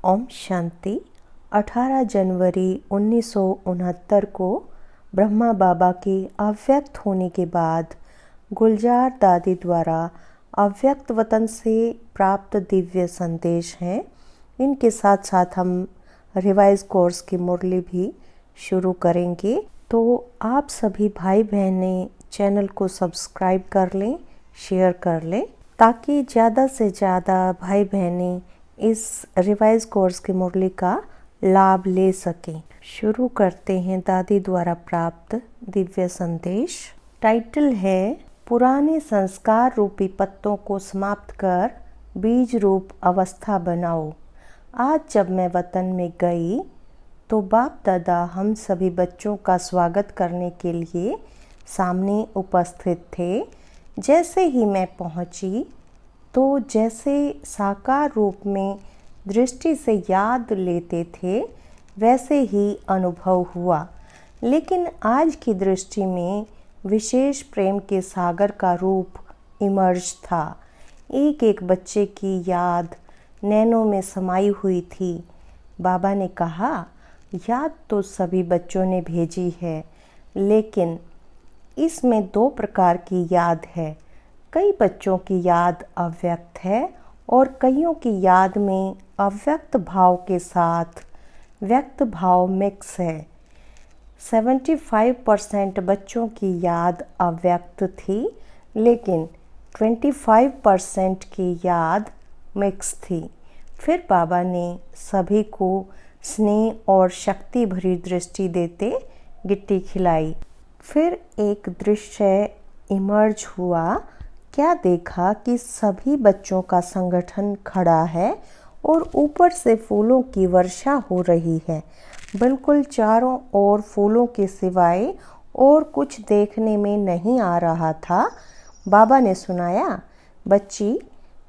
ओम शांति। 18 जनवरी 1969 को ब्रह्मा बाबा के अव्यक्त होने के बाद गुलजार दादी द्वारा अव्यक्त वतन से प्राप्त दिव्य संदेश हैं। इनके साथ साथ हम रिवाइज कोर्स की मुरली भी शुरू करेंगे। तो आप सभी भाई बहनें चैनल को सब्सक्राइब कर लें, शेयर कर लें, ताकि ज़्यादा से ज़्यादा भाई बहनें इस रिवाइज कोर्स की मुरली का लाभ ले सकें। शुरू करते हैं दादी द्वारा प्राप्त दिव्य संदेश। टाइटल है पुराने संस्कार रूपी पत्तों को समाप्त कर बीज रूप अवस्था बनाओ। आज जब मैं वतन में गई तो बाप दादा हम सभी बच्चों का स्वागत करने के लिए सामने उपस्थित थे। जैसे ही मैं पहुंची तो जैसे साकार रूप में दृष्टि से याद लेते थे वैसे ही अनुभव हुआ, लेकिन आज की दृष्टि में विशेष प्रेम के सागर का रूप इमर्ज था। एक एक बच्चे की याद नैनों में समाई हुई थी। बाबा ने कहा, याद तो सभी बच्चों ने भेजी है, लेकिन इसमें दो प्रकार की याद है। कई बच्चों की याद अव्यक्त है और कईयों की याद में अव्यक्त भाव के साथ व्यक्त भाव मिक्स है। 75% बच्चों की याद अव्यक्त थी, लेकिन 25% की याद मिक्स थी। फिर बाबा ने सभी को स्नेह और शक्ति भरी दृष्टि देते गिट्टी खिलाई। फिर एक दृश्य इमर्ज हुआ। क्या देखा कि सभी बच्चों का संगठन खड़ा है और ऊपर से फूलों की वर्षा हो रही है। बिल्कुल चारों ओर फूलों के सिवाय और कुछ देखने में नहीं आ रहा था। बाबा ने सुनाया, बच्ची,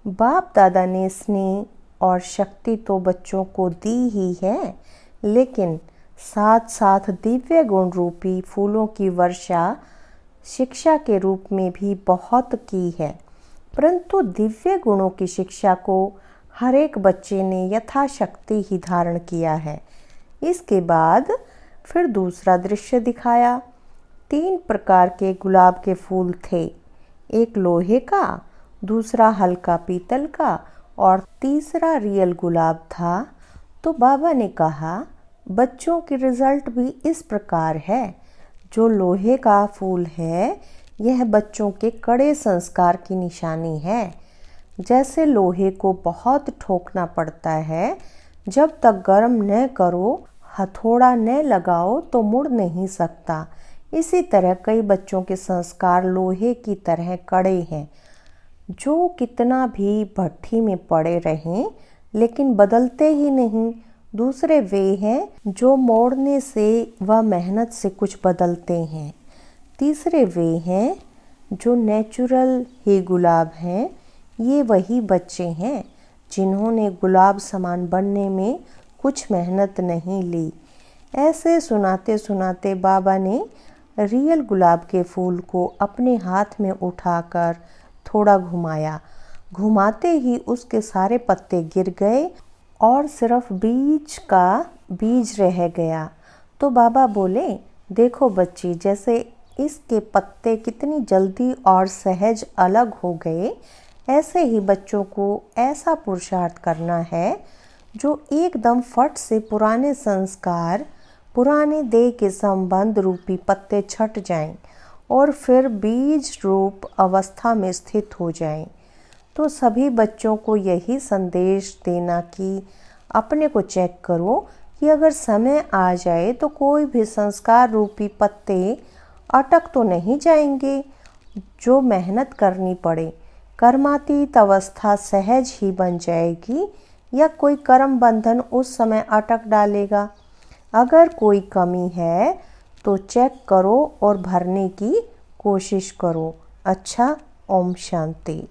बाप दादा ने स्नेह और शक्ति तो बच्चों को दी ही है, लेकिन साथ साथ दिव्य गुण रूपी फूलों की वर्षा शिक्षा के रूप में भी बहुत की है। परंतु दिव्य गुणों की शिक्षा को हर एक बच्चे ने यथाशक्ति ही धारण किया है। इसके बाद फिर दूसरा दृश्य दिखाया। 3 प्रकार के गुलाब के फूल थे, एक लोहे का, दूसरा हल्का पीतल का और तीसरा रियल गुलाब था। तो बाबा ने कहा, बच्चों की रिजल्ट भी इस प्रकार है। जो लोहे का फूल है यह बच्चों के कड़े संस्कार की निशानी है। जैसे लोहे को बहुत ठोकना पड़ता है, जब तक गर्म न करो, हथौड़ा न लगाओ तो मुड़ नहीं सकता। इसी तरह कई बच्चों के संस्कार लोहे की तरह कड़े हैं, जो कितना भी भट्ठी में पड़े रहें लेकिन बदलते ही नहीं। दूसरे वे हैं जो मोड़ने से व मेहनत से कुछ बदलते हैं। तीसरे वे हैं जो नेचुरल ही गुलाब हैं। ये वही बच्चे हैं जिन्होंने गुलाब समान बनने में कुछ मेहनत नहीं ली। ऐसे सुनाते सुनाते बाबा ने रियल गुलाब के फूल को अपने हाथ में उठाकर थोड़ा घुमाया। घुमाते ही उसके सारे पत्ते गिर गए और सिर्फ बीज का बीज रह गया। तो बाबा बोले, देखो बच्ची, जैसे इसके पत्ते कितनी जल्दी और सहज अलग हो गए, ऐसे ही बच्चों को ऐसा पुरुषार्थ करना है जो एकदम फट से पुराने संस्कार, पुराने देह के संबंध रूपी पत्ते छट जाएं और फिर बीज रूप अवस्था में स्थित हो जाएं। तो सभी बच्चों को यही संदेश देना कि अपने को चेक करो कि अगर समय आ जाए तो कोई भी संस्कार रूपी पत्ते अटक तो नहीं जाएंगे। जो मेहनत करनी पड़े, कर्मातीत अवस्था सहज ही बन जाएगी, या कोई कर्म बंधन उस समय अटक डालेगा। अगर कोई कमी है तो चेक करो और भरने की कोशिश करो। अच्छा, ओम शांति।